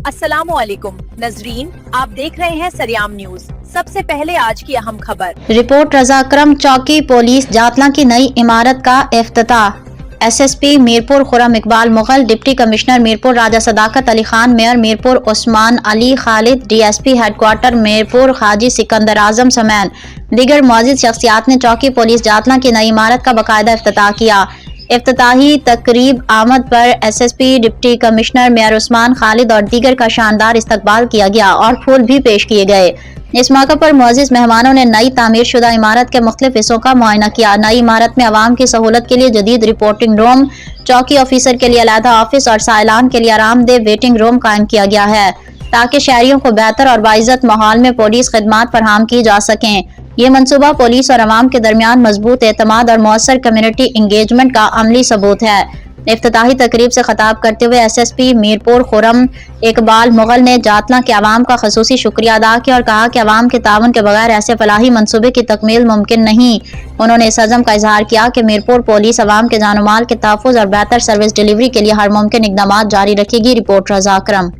अस्सलाम वालेकुम नजरीन, आप देख रहे हैं सरियाम न्यूज। सबसे पहले आज की अहम खबर। रिपोर्ट रजा अकरम चौकी पुलिस जातला की नई इमारत का इफ्तिताह। SSP Mirpur Khurram Iqbal Mughal, deputy commissioner Mirpur Raja Sadaqat Ali Khan, mayor Mirpur Usman Ali Khalid, DSP headquarter Mirpur Haji Sikandar Azam समेत दीगर मुअज़्ज़िज़ शख्सियात ने चौकी पुलिस जातला की नई इमारत का बाकायदा इफ्तिताह किया। इफ्तिताही तकरीब आमद पर SSP, deputy commissioner, mayor Usman Khalid और दीगर का शानदार इस्तकबाल किया गया और फूल भी पेश किए गए। इस मौके पर मुअज़्ज़िज़ मेहमानों ने नई तामीर शुदा इमारत के मुख्तलिफ हिस्सों का मुआयना किया। नई इमारत में आवाम की सहूलत के लिए जदीद रिपोर्टिंग रूम, चौकी ऑफिसर के लिए अलहदा ऑफिस और साइलान के लिए आरामदेह वेटिंग रूम कायम किया गया है ताकि शहरियों को बेहतर और बाइज्जत माहौल में पुलिस खिदमात फराहम की जा सकें। ये मंसूबा पुलिस और अवाम के दरमियान मजबूत एतमाद और मौसर कम्युनिटी इंगेजमेंट का अमली सबूत है। इफ्तिताही तकरीब से खिताब करते हुए एसएसपी मीरपुर खुरम इकबाल मुगल ने जातला के अवाम का खसूसी शुक्रिया अदा किया और कहा कि अवाम के ताउन के बगैर ऐसे फलाही मंसूबे की तकमील मुमकिन नहीं। उन्होंने इस अज़म का इजहार किया कि मीरपुर पुलिस अवाम के जान माल के तहफ़्फ़ुज़ और बेहतर सर्विस डिलीवरी के लिए हर मुमकिन इक़दामात जारी रखेगी। रिपोर्ट रजा अकरम।